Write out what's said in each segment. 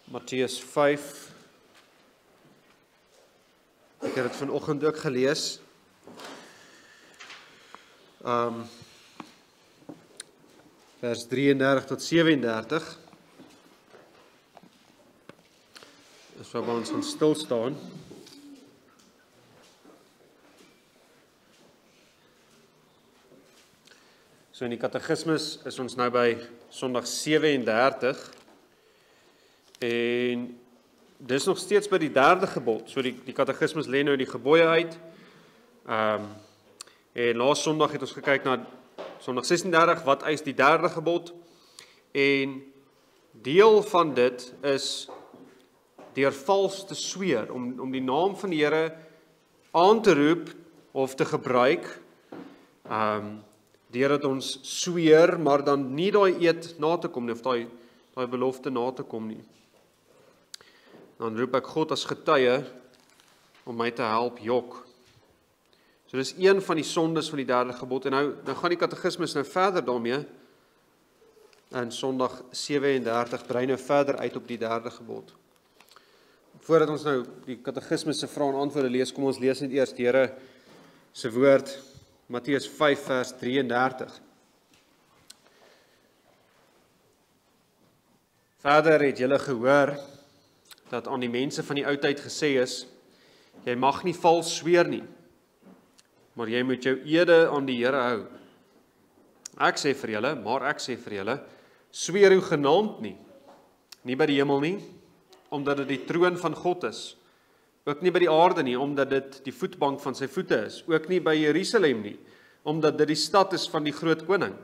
Matteus 5. Ek het dit vanoggend ook gelees. Vers 33 tot 37. Dis waar ons gaan stil staan. So in die katekismes is ons nou by Sondag 37 en dis nog steeds by die derde gebod. So die katekismes lê nou die gebooie uit. En laas Sondag het ons gekyk na Sondag 36, wat eis die derde gebod? En deel van dit is deur vals te sweer, om die naam van die Here aan te roep of te gebruik, deurdat ons sweer, maar dan nie daai eed na te kom nie, of daai belofte na te kom nie. Dan roep ek God as getuie om my te help jok. So dis een van die sondes van die derde gebod, en nou gaan die katekismes nou verder daarmee, en Sondag 37 brei nou verder uit op die derde gebod. Voordat ons nou die katekismes se vrae en antwoorde lees, kom ons lees net eers die Here se woord, Matteus 5 vers 33. Verder het julle gehoor dat aan die mense van die ou tyd gesê is, jy mag nie vals sweer nie, maar jy moet jou ede aan die Here hou. Ek sê vir julle, sweer hoe genaamd nie by die hemel nie, omdat dit die troon van God is, ook nie by die aarde nie, omdat dit die voetbank van sy voete is, ook nie by Jerusalem nie, omdat dit die stad is van die groot koning.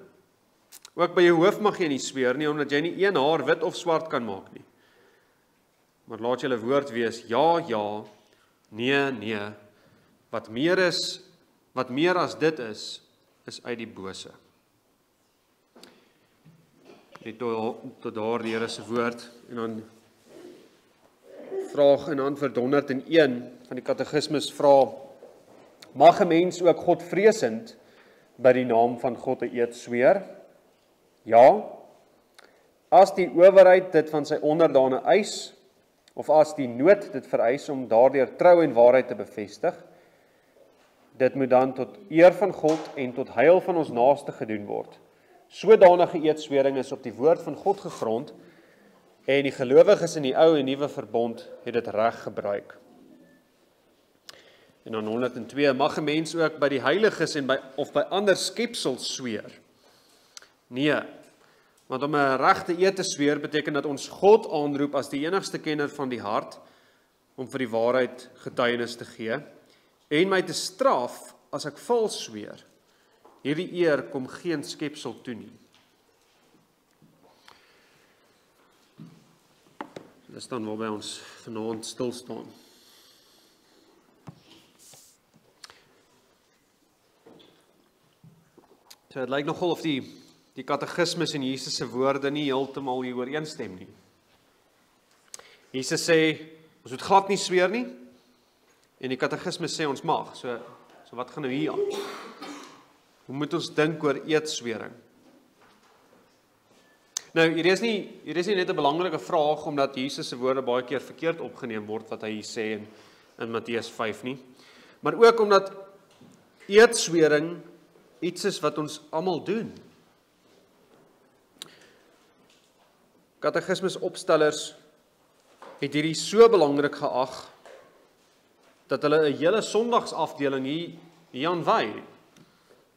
Ook by jou hoof mag jy nie sweer nie, omdat jy nie een haar wit of swart kan maak nie. Maar laat julle woord wees, ja, ja, nee, nee, wat meer as dit is uit die bose. Net tot daar die Here se woord, en dan vraag en antwoord 101 van die katekismes vra, mag 'n mens ook godvreesend by die naam van God 'n eed sweer? Ja, as die owerheid dit van sy onderdane eis, of as die nood dit vereis om daardeur trou en waarheid te bevestig, dit moet dan tot eer van God en tot heil van ons naaste gedoen word. Sodanige eedswering is op die woord van God gegrond, en die gelowiges in die ou en nuwe verbond het dit reg gebruik. En dan 102, mag 'n mens ook by die heiliges en of by ander skepsels sweer? Nee, want om 'n regte eed te sweer beteken dat ons God aanroep as die enigste kenner van die hart, om vir die waarheid getuienis te gee, en my te straf as ek vals sweer. Hierdie eer kom geen skepsel toe nie. Dis dan waarby ons vanaand stil staan. So dit lyk nogal of die katekismes en Jesus se woorde nie heeltemal hier ooreenstem nie. Jesus sê, ons moet glad nie sweer nie, en die katekismes sê ons mag. So wat gaan nou hier aan? Hoe moet ons dink oor eedswering? Nou, hier is nie net 'n belangrike vraag, omdat Jesus se woorde baie keer verkeerd opgeneem word, wat hy hier sê in Matteus 5 nie. Maar ook omdat eedswering iets is wat ons almal doen. Katekismes opstellers het hierdie so belangrik geag, dat hulle 'n hele Sondagsafdeling hier aan wy.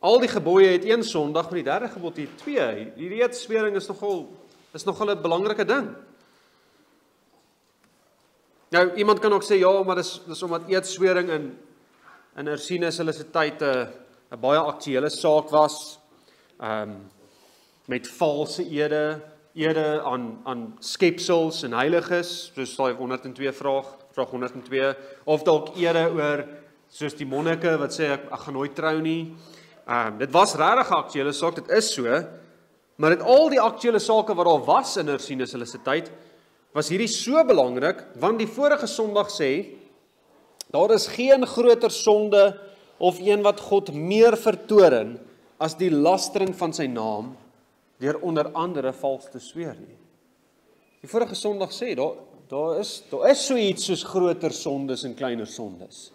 Al die gebooie het een Sondag, maar die derde gebod het 2. Hierdie eedswering is nogal 'n belangrike ding. Nou, iemand kan ook sê, ja, maar dis omdat eedswering in Ursinus hulle se tyd 'n baie aktuele saak was, met valse ede aan skepsels en heiliges, soos daai 102 vraag 102, of dalk ede oor, soos die monnike wat sê, ek gaan nooit trou nie. Dit was regtig 'n aktuele saak, dit is so, maar met al die aktuele sake wat daar was in Ursinus hulle se tyd, was hierdie so belangrik, want die vorige Sondag sê, daar is geen groter sonde of een wat God meer vertoren as die lastering van sy naam, deur onder andere vals te sweer nie. Die vorige Sondag sê, Daar is so iets soos groter sondes en kleiner sondes.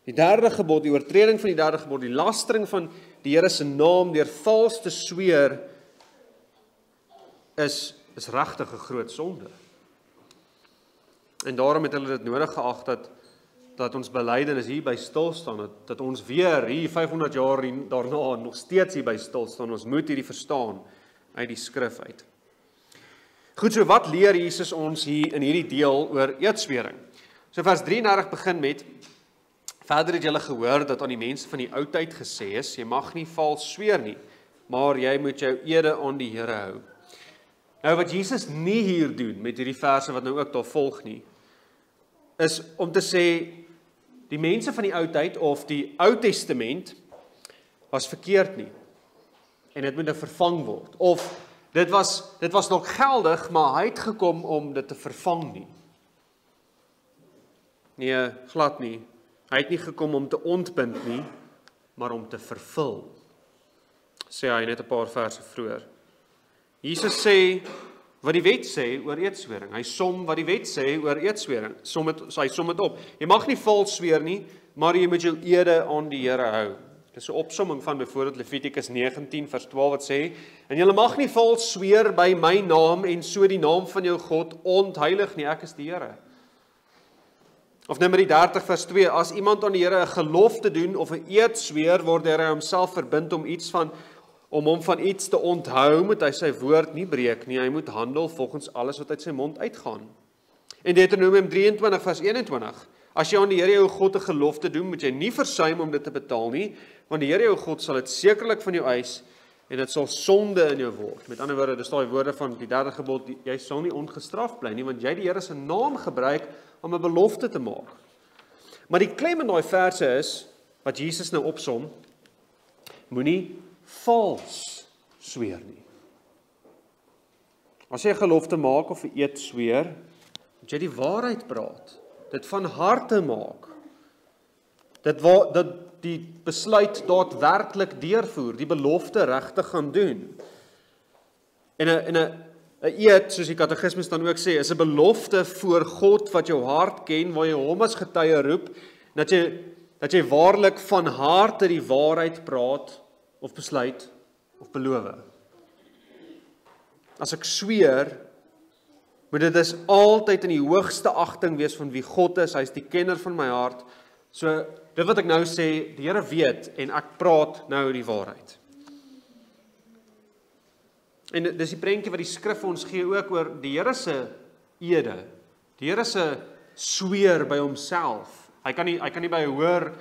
Die derde gebod, die oortreding van die derde gebod, die lastering van die Here se naam deur vals te sweer, is regtig 'n groot sonde. En daarom het hulle dit nodig geag dat ons belydenis hier by stil staan, dat ons weer hier 500 jaar daarna nog steeds hier by stil staan. Ons moet hierdie verstaan uit die skrif uit. Goed, so wat leer Jesus ons hier in hierdie deel oor eedswering? So vers 33 begin met: Verder het julle gehoor dat aan die mense van die ou tyd gesê is, jy mag nie vals sweer nie, maar jy moet jou ede aan die Here hou. Nou wat Jesus nie hier doen met hierdie verse wat nou ook daar volg nie, is om te sê die mense van die ou tyd of die Ou Testament was verkeerd nie en dit moet nou vervang word, of dit was nog geldig, maar hy het gekom om dit te vervang nie. Nee, glad nie. Hy het nie gekom om te ontbind nie, maar om te vervul. Sê hy net 'n paar verse vroeër. Jesus sê wat die wet sê oor eedswering. Hy som wat die wet sê oor eedswering. Hy som dit op. Jy mag nie vals sweer nie, maar jy moet jou ede aan die Here hou. Dis 'n opsomming van byvoorbeeld Levitikus 19 vers 12 wat sê: En jy mag nie vals sweer by my naam en so die naam van jou God ontheilig nie, ek is die Here. Of Numeri 30 vers 2, as iemand aan die Here 'n gelofte doen of 'n eed sweer, word hy homself verbind om hom van iets te onthou, moet hy sy woord nie breek nie, hy moet handel volgens alles wat uit sy mond uitgaan. En Deuteronomium 23 vers 21, as jy aan die Here jou God 'n gelofte doen, moet jy nie versuim om dit te betaal nie, want die Here jou God sal dit sekerlik van jou eis, en dit sal sonde in jou word. Met ander woorde, dis daai woorde van die derde gebod, jy sal nie ongestraf bly nie, want jy die Here se naam gebruik om 'n belofte te maak. Maar die klem in daai verse is, wat Jesus nou opsom, moenie vals sweer nie. As jy 'n gelofte maak of 'n eed sweer, moet jy die waarheid praat, dit van harte maak, dat die besluit daadwerklik deurvoer, die belofte regtig gaan doen. En 'n eed, soos die katekismes dan ook sê, is 'n belofte voor God wat jou hart ken, waar jy hom as getuie roep, dat jy waarlik van harte die waarheid praat, of besluit, of beloof. As ek sweer, moet dit dus altyd in die hoogste agting wees van wie God is, hy is die kenner van my hart. So, dit wat ek nou sê, die Here weet, en ek praat nou die waarheid. En dis die prentjie wat die skrif ons gee ook oor die Here se ede, die Here se sweer by homself. Hy kan nie by hoor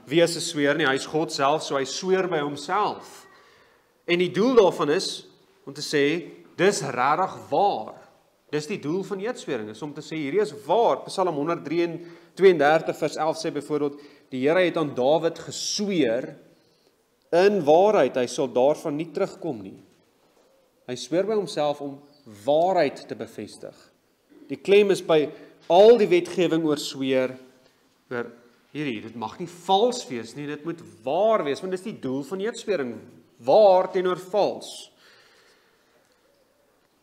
wese sweer nie, hy is God self, so hy sweer by homself. En die doel daarvan is om te sê, dis regtig waar. Dis die doel van eedswering, is om te sê, hierdie is waar. Psalm 132 vers 11 sê byvoorbeeld, die Here het aan Dawid gesweer, in waarheid, hy sal daarvan nie terugkom nie. Hy sweer by homself om waarheid te bevestig. Die klem is by al die wetgewing oor sweer, oor dit mag nie vals wees nie, dit moet waar wees, want dis die doel van eedswering, waar teenoor vals.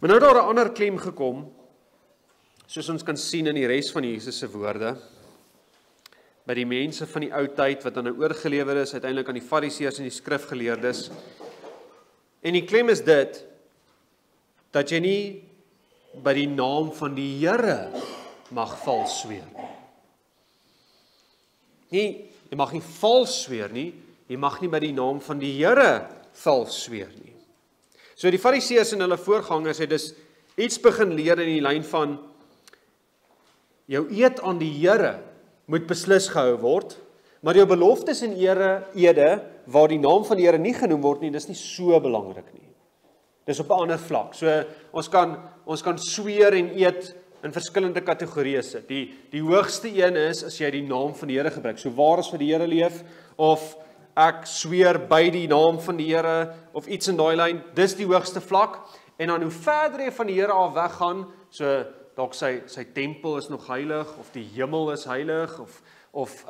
Maar nou daar 'n ander klem gekom, soos ons kan sien in die res van Jesus se woorde, by die mense van die ou tyd, wat dan nou oorgelewer is, uiteindelik aan die fariseërs en die skrifgeleerdes. En die klem is dit, dat jy nie by die naam van die Here mag vals sweer nie. Jy mag nie vals sweer nie, jy mag nie by die naam van die Here vals sweer nie. So die fariseërs en hulle voorgangers het dus iets begin leer in die lyn van, jou eed aan die Here moet beslis gehou word, maar jou beloftes en ede, waar die naam van die Here nie genoem word nie, dis nie so belangrik nie. Dis op 'n ander vlak. So ons kan sweer en eed in verskillende kategorieë sit. Die hoogste een is as jy die naam van die Here gebruik. So waar is vir die Here leef, of ek sweer by die naam van die Here, of iets in daai lyn, dis die hoogste vlak. En dan hoe verder jy van die Here af weggaan, so dalk sy tempel is nog heilig, of die hemel is heilig, of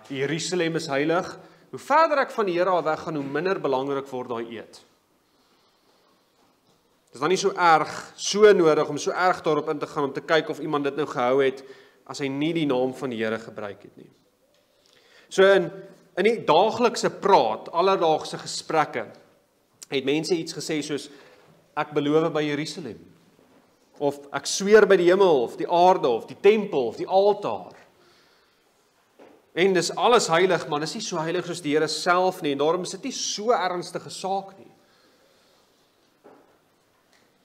Jerusalem is heilig. Hoe verder ek van die Here af weggaan, hoe minder belangrik word daai eed. Dit is dan nie so erg, so nodig om so erg daarop in te gaan om te kyk of iemand dit nou gehou het as hy nie die naam van die Here gebruik het nie. So in die daaglikse praat, alledaagse gesprekke, het mense iets gesê soos ek beloof by Jerusalem, of ek sweer by die hemel, of die aarde, of die tempel, of die altaar. En dis alles heilig, maar dis nie so heilig soos die Here self nie, en daarom is dit nie so ernstige saak nie.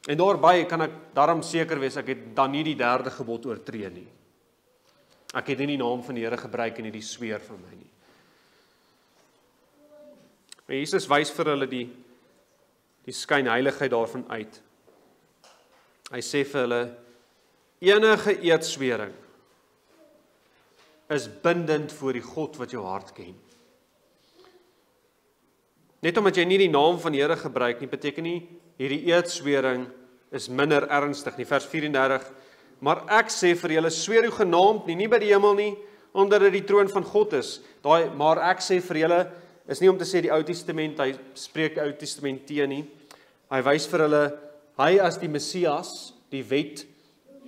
En daarby kan ek daarom seker wees, ek het dan nie die 3de gebod oortree nie. Ek het nie die naam van die Here gebruik en nie die sweer van my nie. Maar Jesus wys vir hulle die skynheiligheid daarvan uit. Hy sê vir hulle, enige eedswering is bindend voor die God wat jou hart ken. Net omdat jy nie die naam van die Here gebruik nie, beteken nie, hierdie eedswering is minder ernstig nie. Vers 34, maar ek sê vir julle, sweer u genaamd nie by die hemel nie, omdat dit die troon van God is. Daai, maar ek sê vir julle, is nie om te sê die Ou Testament, hy spreek die Ou Testament teen nie. Hy wys vir hulle, hy as die Messias, die wet,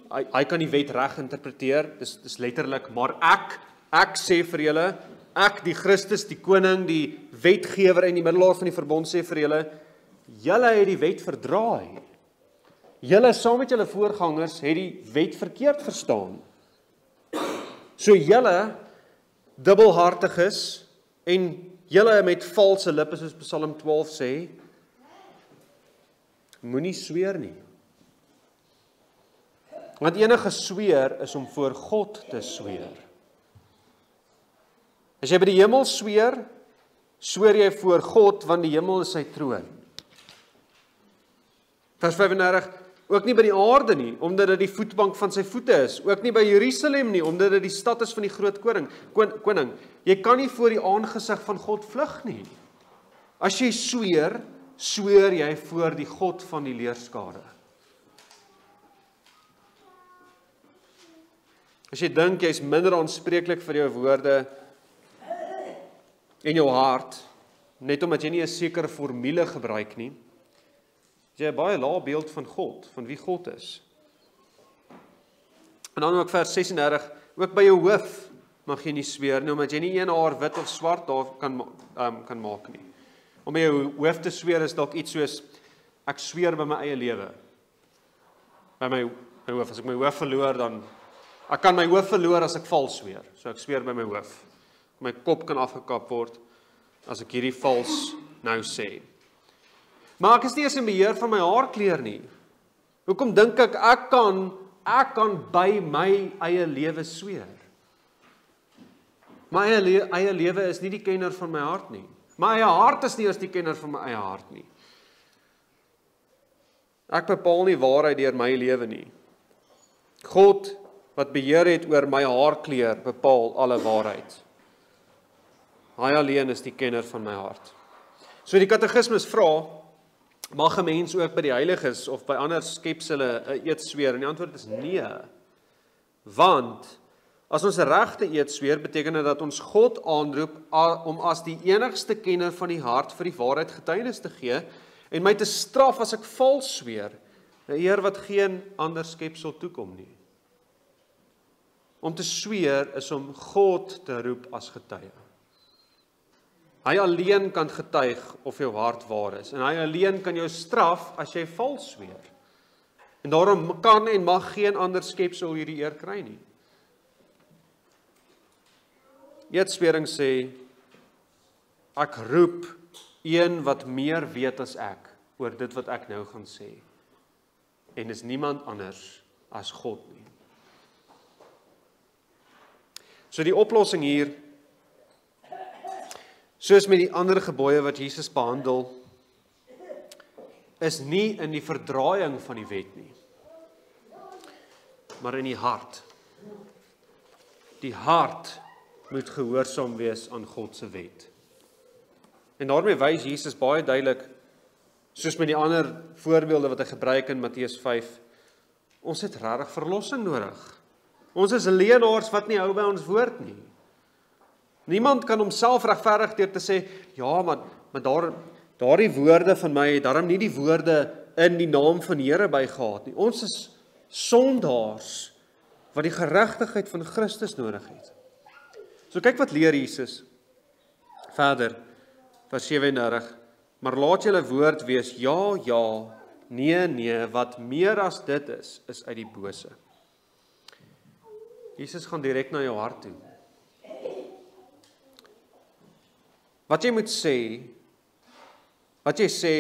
hy kan die wet reg interpreteer, dis letterlik, maar ek sê vir julle, ek die Christus, die koning, die wetgewer en die middelaar van die verbond sê vir julle, julle het die wet verdraai. Julle saam met julle voorgangers het die wet verkeerd verstaan. So julle dubbelhartig is en julle met valse lippe, soos Psalm 12 sê, moenie sweer nie. Want enige sweer is om voor God te sweer. As jy by die hemel sweer, sweer jy voor God, want die hemel is sy troon. Vers 35, ook nie by die aarde nie, omdat dit die voetbank van sy voete is. Ook nie by Jerusalem nie, omdat dit die stad is van die groot koning. Jy kan nie voor die aangesig van God vlug nie. As jy sweer, sweer jy voor die God van die leerskare. As jy dink jy is minder aanspreeklik vir jou woorde en jou hart, net omdat jy nie 'n sekere formule gebruik nie, jy het 'n baie lae beeld van God, van wie God is. En dan ook vers 36, ook by jou hoof mag jy nie sweer nie, omdat jy nie een haar wit of swart daar kan maak nie. Om by jou hoof te sweer is dalk iets soos, ek sweer by my eie lewe. By my hoof, as ek my hoof verloor, dan ek kan my hoof verloor as ek vals sweer. So ek sweer by my hoof. My kop kan afgekap word as ek hierdie vals nou sê. Maar ek is nie eens in beheer van my haarkleur nie. Hoekom dink ek kan by my eie lewe sweer? My eie lewe is nie die kenner van my hart nie. My eie hart is nie eens die kenner van my eie hart nie. Ek bepaal nie waarheid deur my lewe nie. God wat beheer het oor my haarkleur bepaal alle waarheid. Hy alleen is die kenner van my hart. So die katekismes vra, mag 'n mens ook by die heiliges of by ander skepsele 'n eed sweer? En die antwoord is nee. Want as ons 'n regte eed sweer, beteken dit dat ons God aanroep om as die enigste kenner van die hart vir die waarheid getuienis te gee en my te straf as ek vals sweer, 'n eer wat geen ander skepsel toekom nie. Om te sweer is om God te roep as getuie. Hy alleen kan getuig of jou hart waar is. En hy alleen kan jou straf as jy vals sweer. En daarom kan en mag geen ander skepsel hierdie eer kry nie. Eedswering sê, ek roep een wat meer weet as ek oor dit wat ek nou gaan sê. En is niemand anders as God nie. So die oplossing hier, soos met die ander gebooie wat Jesus behandel, is nie in die verdraaiing van die wet nie, maar in die hart. Die hart moet gehoorsaam wees aan God se wet. En daarmee wys Jesus baie duidelik, soos met die ander voorbeelde wat hy gebruik in Matteus 5, ons het regtig verlossing nodig. Ons is leenaars wat nie hou by ons woord nie. Niemand kan homself regverdig deur te sê, ja, maar daardie woorde van my, daarom nie die woorde in die naam van die Here bygehad nie. Ons is sondaars wat die geregtigheid van Christus nodig het. So kyk wat leer Jesus verder, vers 37, maar laat julle woord wees, ja, ja, nee, nee, wat meer as dit is uit die bose. Jesus gaan direk na jou hart toe. Wat jy moet sê,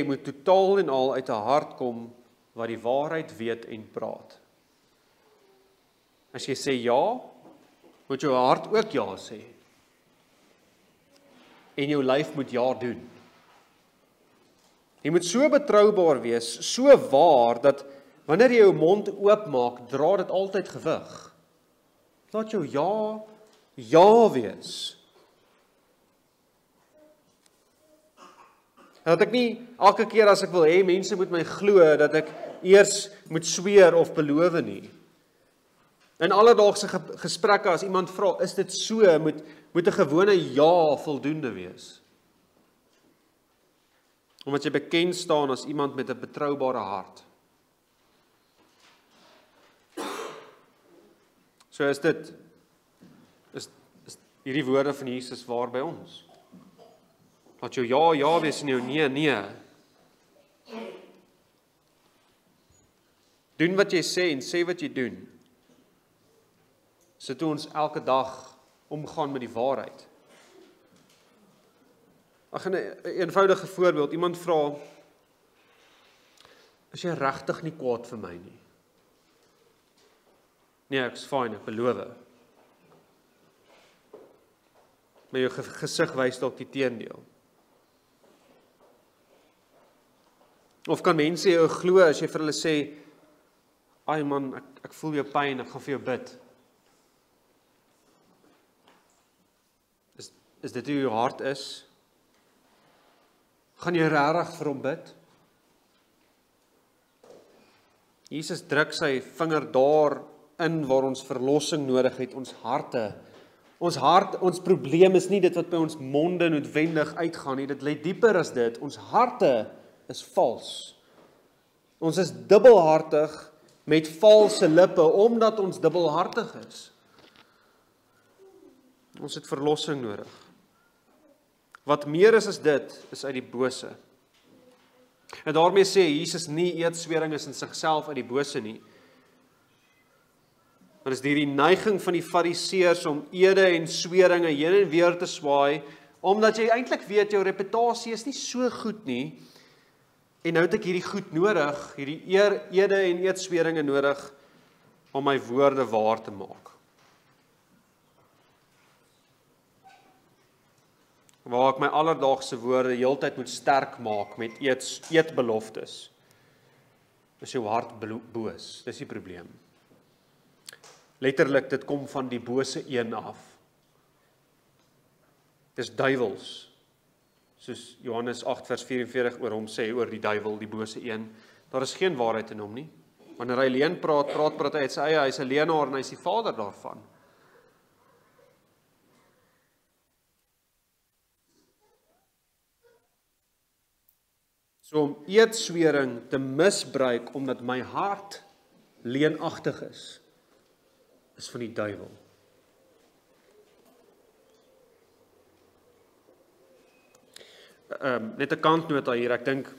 moet totaal en al uit 'n hart kom wat die waarheid weet en praat. As jy sê ja, moet jou hart ook ja sê. En jou lyf moet ja doen. Jy moet so betroubaar wees, so waar, dat wanneer jy jou mond oopmaak, dra dit altyd gewig. Laat jou ja wees. Dat ek nie elke keer as ek wil hê mense moet my glo, dat ek eers moet sweer of beloof nie. In alledaagse gesprekke as iemand vra, is dit so, moet 'n gewone ja voldoende wees. Omdat jy bekend staan as iemand met 'n betroubare hart. So is hierdie woorde van Jesus waar by ons. Laat jou ja wees en jou nee. Doen wat jy sê en sê wat jy doen. Sit ons elke dag omgaan met die waarheid. Ag, 'n eenvoudige voorbeeld, iemand vra, is jy regtig nie kwaad vir my nie? Nee, ek's fyn, ek beloof. Maar jou gesig wys dalk die teendeel. Of kan mense jou glo as jy vir hulle sê, ai man, ek voel jou pyn, ek gaan vir jou bid. Is dit hoe jou hart is? Gaan jy regtig vir hom bid? Jesus druk sy vinger daar in waar ons verlossing nodig het, ons harte. Ons probleem is nie dit wat by ons monde noodwendig uitgaan nie, dit lê dieper as dit. Ons harte is vals. Ons is dubbelhartig met valse lippe, omdat ons dubbelhartig is. Ons het verlossing nodig. Wat meer is as dit, is uit die bose. En daarmee sê Jesus nie eedswering is in sigself uit die bose nie. Maar is die neiging van die fariseërs om ede en sweringe heen en weer te swaai, omdat jy eintlik weet jou reputasie is nie so goed nie, en nou het ek hierdie goed nodig, hierdie ede en eedsweringe nodig, om my woorde waar te maak. Waar ek my alledaagse woorde heeltyd moet sterk maak met eetbeloftes, is jou hart boos, dis die probleem. Letterlik, dit kom van die bose een af. Dis duiwels, soos Johannes 8 vers 44 oor hom sê, oor die duiwel, die bose een. Daar is geen waarheid in hom nie. Wanneer hy leuen praat hy uit sy eie, hy is 'n leenaar en hy is die vader daarvan. So om eedswering te misbruik omdat my hart leenagtig is van die duiwel. Net 'n kantnota hier, ek dink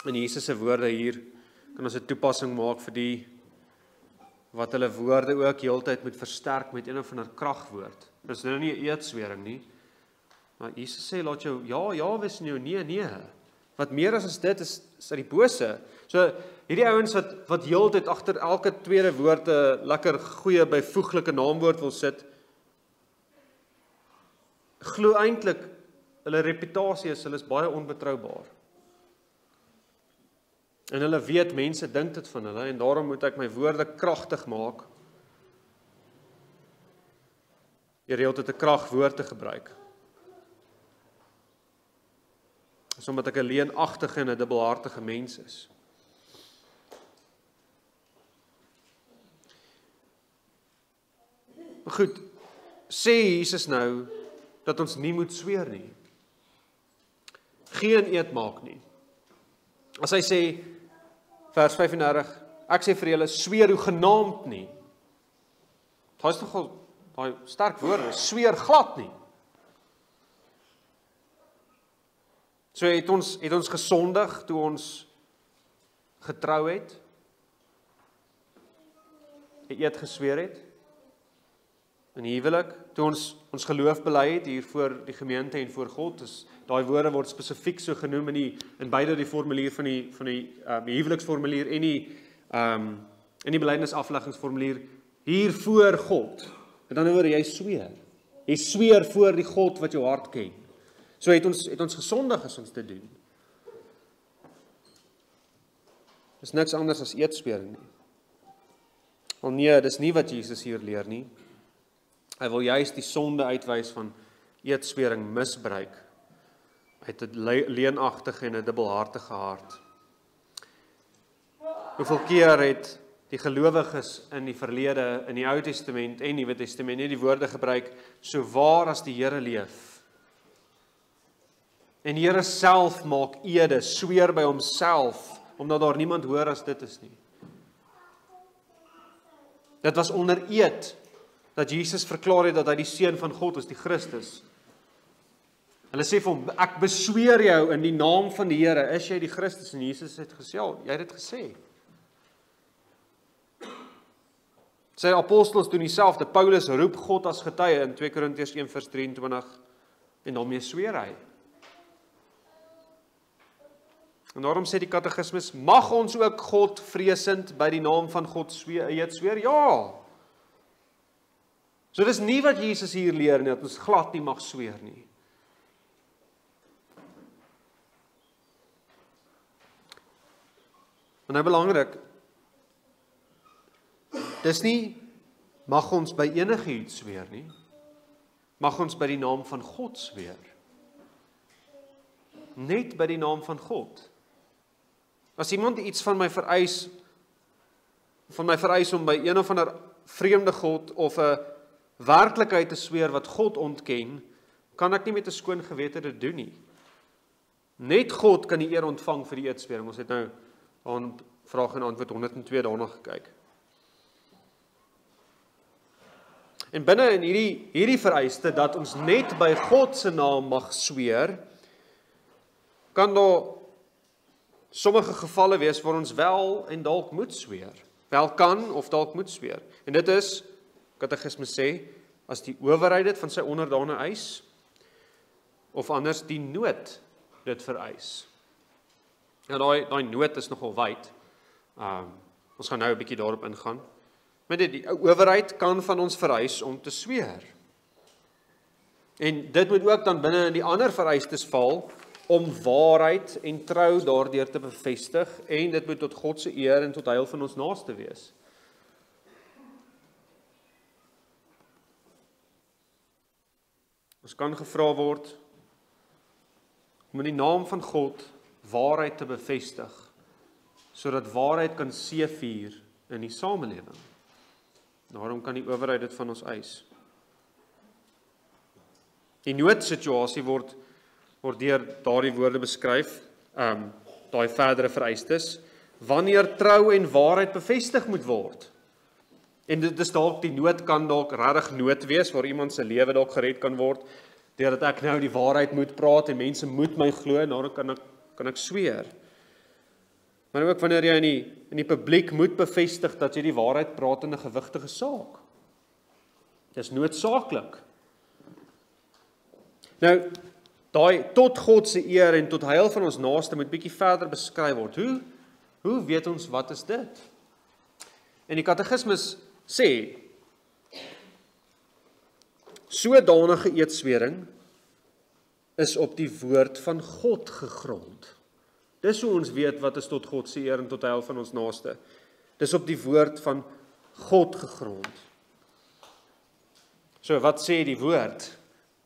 in Jesus se woorde hier kan ons 'n toepassing maak vir die wat hulle woorde ook heeltyd moet versterk met een of ander kragwoord. Dis nou nie 'n eedswering nie, maar Jesus sê laat jou ja wees en jou nee. Wat meer as dit is uit die bose. So hierdie ouens wat heeltyd agter elke tweede woord 'n lekker goeie byvoeglike naamwoord wil sit, glo eintlik hulle reputasie is, hulle is baie onbetroubaar. En hulle weet mense dink dit van hulle en daarom moet ek my woorde kragtig maak. Jy heeltyd 'n kragwoord te gebruik. Omdat ek 'n leenagtige en 'n dubbelhartige mens is. Goed, sê Jesus nou dat ons nie moet sweer nie. Geen eed maak nie. As hy sê vers 35, ek sê vir julle, sweer hoe genaamd nie. Daai is nogal daai sterk woorde, sweer glad nie. So het ons gesondig toe ons getrou het, eet gesweer het, in die huwelik, toe ons geloof bely het hier voor die gemeente en voor God, daai woorde word spesifiek so genoem in beide die formulier van die huweliksformulier en die belydenisafleggingsformulier hier voor God. Met ander woorde, jy sweer voor die God wat jou hart ken. So het ons gesondig as ons dit doen. Dis niks anders as eedswering nie. Wel nee, dis nie wat Jesus hier leer nie. Hy wil juist die sonde uitwys van eedswering misbruik uit 'n leenagtige en 'n dubbelhartige hart. Hoeveel keer het die gelowiges in die verlede, in die Ou Testament en Nuwe Testament, nie die woorde gebruik, so waar as die Here leef. En die Here self maak ede, sweer by homself, omdat daar niemand hoor as dit is nie. Dit was onder eed, dat Jesus verklaar het dat hy die Seun van God is, die Christus. Hulle sê vir hom, ek besweer jou in die naam van die Here, is jy die Christus? En Jesus het gesê, jy het dit gesê. Sy apostels doen dieselfde. Paulus roep God as getuie in 2 Korintiërs 1 vers 23 en daarmee sweer hy. En daarom sê die katekismus, mag ons ook God vreesend by die naam van God sweer? Ja. So dis nie wat Jesus hier leer nie, dat ons glad nie mag sweer nie. Maar nou belangrik, dis nie, mag ons by enige iets sweer nie, mag ons by die naam van God sweer. Net by die naam van God. As iemand iets van my vereis om by een of ander vreemde God of 'n werklikheid te sweer wat God ontken, kan ek nie met 'n skoon gewete dit doen nie. Net God kan die eer ontvang vir die eedswering. Ons het nou aan vraag en antwoord 102 daarna gekyk. En binne in hierdie vereiste dat ons net by God se naam mag sweer, kan daar sommige gevalle wees waar ons wel en dalk moet sweer. Wel kan of dalk moet sweer. En dit is, katekismus sê, as die owerheid dit van sy onderdane eis, of anders die nood dit vereis. Ja, daai nood is nogal wyd. Ons gaan nou 'n bietjie daarop ingaan. Maar die owerheid kan van ons vereis om te sweer. En dit moet ook dan binne in die ander vereistes val, om waarheid en trou daardeur te bevestig, en dit moet tot God se eer en tot heil van ons naaste wees. Ons kan gevra word om in die naam van God waarheid te bevestig, sodat waarheid kan seëvier in die samelewing. Daarom kan die owerheid dit van ons eis. Die noodsituasie word deur daardie woorde beskryf, daai verdere vereistes, wanneer trou en waarheid bevestig moet word. En dit is dalk, die nood kan dalk regtig nood wees, waar iemand se lewe dalk gered kan word, deurdat ek nou die waarheid moet praat, en mense moet my glo, en daarom kan ek sweer. Maar ook wanneer jy in die publiek moet bevestig, dat jy die waarheid praat in 'n gewigtige saak. Dis noodsaaklik. Nou, daai tot God se eer en tot heil van ons naaste moet bietjie verder beskryf word. Hoe weet ons wat is dit? En die katekismus sê, sodanige eedswering is op die woord van God gegrond. Dis hoe ons weet wat is tot God se eer en tot heil van ons naaste. Dis op die woord van God gegrond. So, wat sê die woord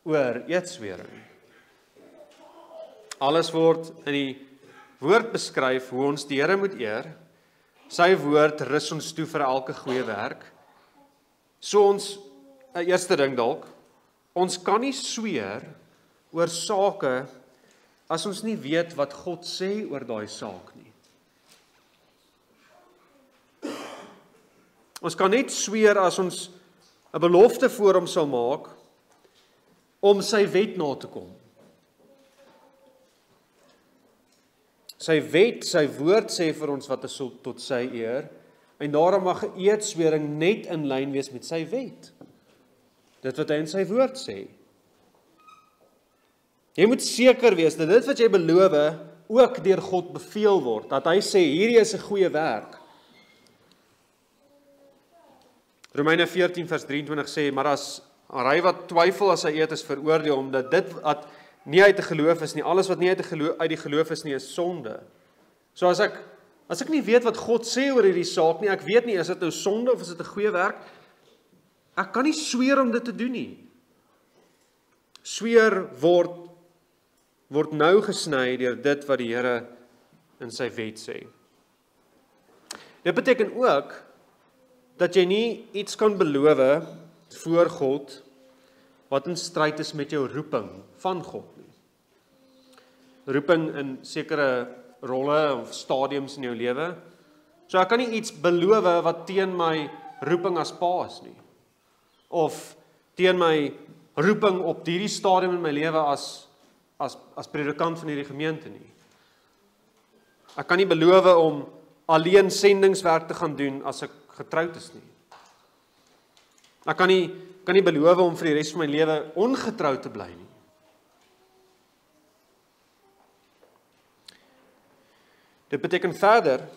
oor eedswering? Alles word in die woord beskryf hoe ons die Here moet eer. Sy woord rus ons toe vir elke goeie werk. So ons, eerste ding dalk, ons kan nie sweer oor sake as ons nie weet wat God sê oor daai saak nie. Ons kan net sweer as ons 'n belofte voor hom sal maak om sy wet na te kom. Sy wet, sy woord sê vir ons wat is tot sy eer, en daarom mag 'n eedswering net in lyn wees met sy wet. Dit wat hy in sy woord sê. Jy moet seker wees dat dit wat jy beloof ook deur God beveel word, dat hy sê hierdie is 'n goeie werk. Romeine 14 vers 23 sê, maar as hy wat twyfel as hy eet is veroordeel, omdat dit wat nie uit die geloof is nie, alles wat nie uit die geloof is nie, is sonde. So as ek nie weet wat God sê oor hierdie saak nie, ek weet nie, is dit nou sonde of is dit 'n goeie werk, ek kan nie sweer om dit te doen nie. Sweer word nou gesny deur dit wat die Here in sy wet sê. Dit beteken ook dat jy nie iets kan beloof voor God wat in stryd is met jou roeping van God nie. Roeping in sekere rolle of stadiums in jou lewe. So ek kan nie iets beloof wat teen my roeping as pa is nie. Of teen my roeping op hierdie stadium in my lewe as predikant van hierdie gemeente nie. Ek kan nie beloof om alleen sendingswerk te gaan doen as ek getroud is nie. Ek kan nie beloof om vir die res van my lewe ongetroud te bly nie. Dit beteken verder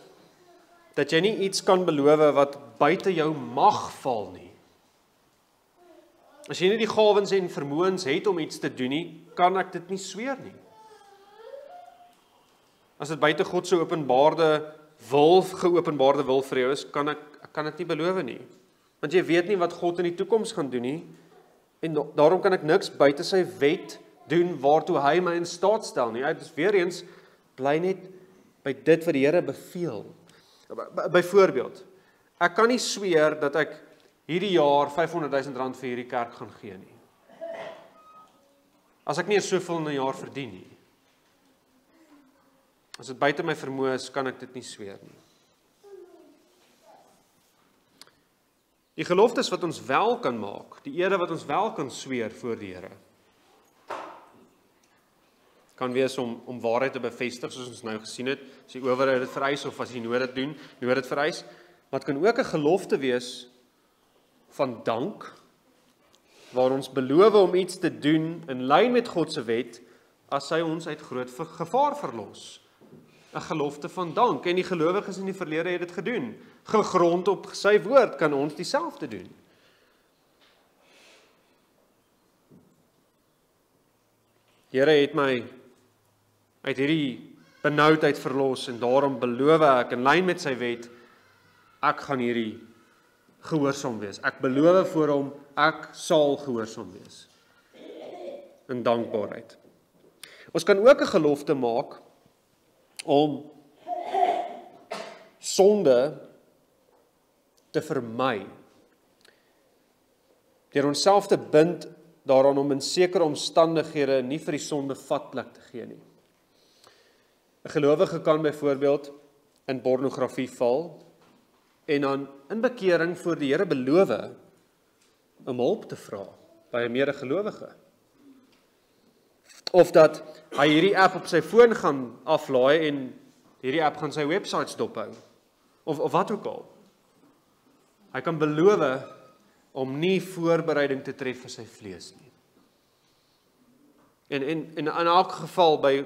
dat jy nie iets kan beloof wat buite jou mag val nie. As jy nie die gawens en vermoëns het om iets te doen nie, kan ek dit nie sweer nie. As dit buite God se geopenbaarde wil vir jou is, kan ek dit nie beloof nie. Want jy weet nie wat God in die toekoms gaan doen nie, en daarom kan ek niks buite sy wet doen waartoe hy my in staat stel nie. Dit is weer eens, bly net by dit wat die Here beveel. Byvoorbeeld, ek kan nie sweer dat ek hierdie jaar R500,000 vir hierdie kerk gaan gee nie. As ek nie soveel in 'n jaar verdien nie. As dit buite my vermoë is, kan ek dit nie sweer nie. Die geloftes wat ons wel kan maak, die ede wat ons wel kan sweer voor die Here, kan wees om waarheid te bevestig, soos ons nou gesien het, as die owerheid dit vereis, of as die nood dit vereis, maar het kan ook 'n gelofte wees van dank, waar ons beloof om iets te doen in lyn met God se wet, as hy ons uit groot gevaar verlos. 'n Gelofte van dank, en die gelowiges in die verlede het dit gedoen. Gegrond op sy woord kan ons dieselfde doen. Here het my uit hierdie benoudheid verlos, en daarom beloof ek in lyn met sy wet, ek gaan hierdie gehoorsaam wees. Ek beloof voor hom, ek sal gehoorsaam wees. In dankbaarheid. Ons kan ook 'n gelofte maak om sonde te vermy. Deur onsself te bind daaraan om in sekere omstandighede nie vir die sonde vatplek te gee nie. 'n Gelowige kan byvoorbeeld in pornografie val en dan in bekering voor die Here beloof om hulp te vra by 'n medegelowige. Of dat hy hierdie app op sy foon gaan aflaai en hierdie app gaan sy websites dophou. Of wat ook al. Hy kan beloof om nie voorbereiding te tref vir sy vlees nie. En in elk geval by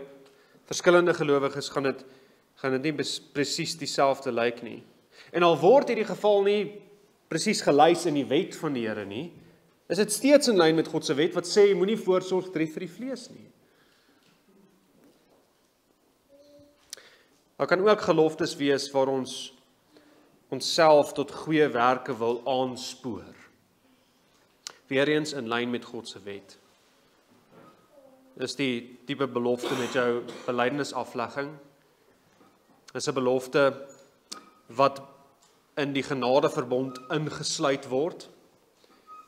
verskillende gelowiges gaan dit nie presies dieselfde lyk nie. En al word hierdie geval nie presies gelys in die wet van die Here nie, is dit steeds in lyn met God se wet wat sê jy moenie voorsorg tref vir die vlees nie. Daar kan ook geloftes wees waar ons onsself tot goeie werke wil aanspoor. Weereens in lyn met God se wet. Dis die tipe belofte met jou belydenisaflegging. Dis 'n belofte wat in die genadeverbond ingesluit word.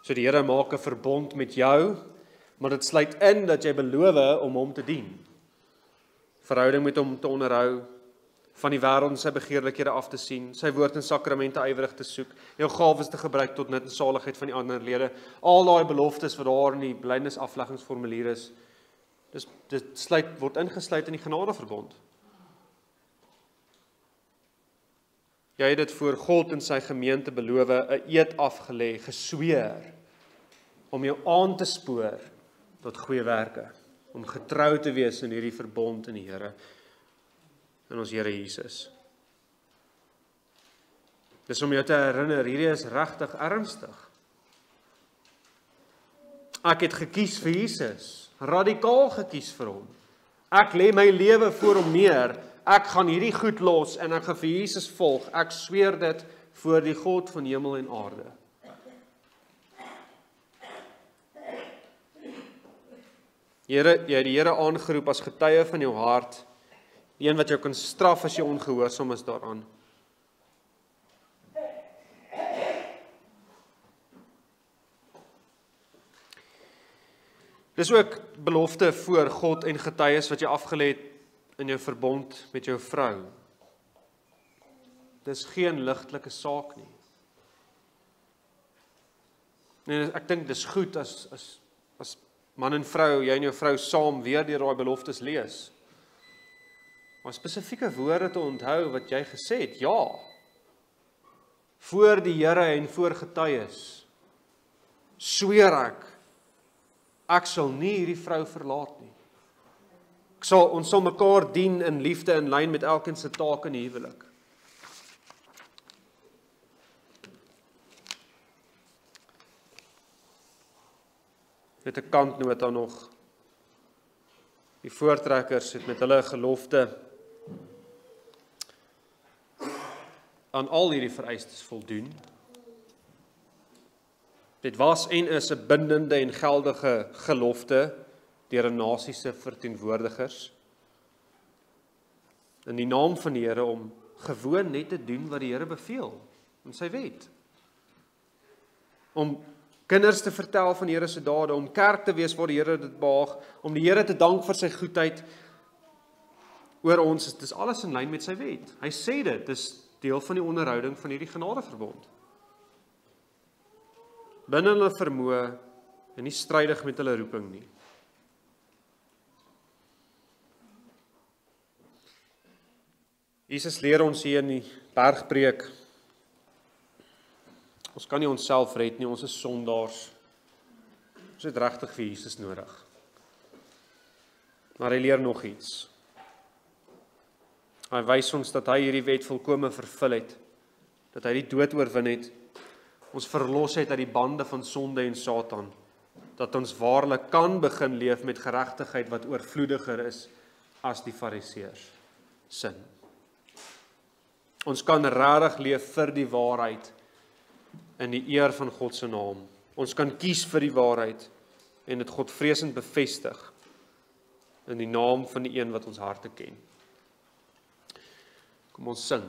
So die Here maak 'n verbond met jou, maar dit sluit in dat jy beloof om hom te dien. Verhouding met hom te onderhou, van die wêreld en sy begeerlikhede af te sien, sy woord en sakramente ywerig te soek, jou gawes te gebruik tot nut en saligheid van die ander lede, al daai beloftes wat daar in die belydenisafleggingsformulier is, dit word ingesluit in die genadeverbond. Jy het dit voor God en sy gemeente beloof, 'n eed afgelê, gesweer, om jou aan te spoor tot goeie werke, om getrou te wees in hierdie verbond in die Here, in ons Here Jesus. Dis om jou te herinner, hierdie is regtig ernstig. Ek het gekies vir Jesus, radikaal gekies vir hom. Ek lê my lewe voor hom neer, ek gaan hierdie goed los en ek gaan vir Jesus volg. Ek sweer dit voor die God van hemel en aarde. Here, jy het die Here aangeroep as getuie van jou hart, die een wat jou kan straf as jy ongehoorsaam is daaraan. Dis ook belofte voor God en getuies wat jy afgelê het in jou verbond met jou vrou. Dis geen ligtelike saak nie. En ek dink dis goed as man en vrou, jy en jou vrou saam weer deur daai beloftes lees. Maar spesifieke woorde te onthou wat jy gesê het, ja. Voor die Here en voor getuies sweer ek sal nie hierdie vrou verlaat nie. Ons sal mekaar dien in liefde in lyn met elkeen se taak in die huwelik. Met 'n kantnota nog. Die voortrekkers het met hulle gelofte aan al hierdie vereistes voldoen. Dit was en is 'n bindende en geldige gelofte deur 'n nasie se verteenwoordigers in die naam van die Here om gewoon net te doen wat die Here beveel in sy wet. Om kinders te vertel van die Here se dade, om kerk te wees waar die Here dit behaag, om die Here te dank vir sy goedheid oor ons. Dis alles in lyn met sy wet. Hy sê dit, dis deel van die onderhouding van hierdie genadeverbond. Binne hulle vermoë en nie strydig met hulle roeping nie. Jesus leer ons hier in die bergpreek, ons kan nie onsself red nie, ons is sondaars. Ons het regtig vir Jesus nodig. Maar hy leer nog iets. Hy wys ons dat hy hierdie wet volkome vervul het, dat hy die dood oorwin het, ons verlos het uit die bande van sonde en Satan, dat ons waarlik kan begin leef met geregtigheid wat oorvloediger is as die Fariseërs sin. Ons kan regtig leef vir die waarheid in die eer van God se naam. Ons kan kies vir die waarheid en dit godvreesend bevestig in die naam van die een wat ons harte ken. Kom ons sing.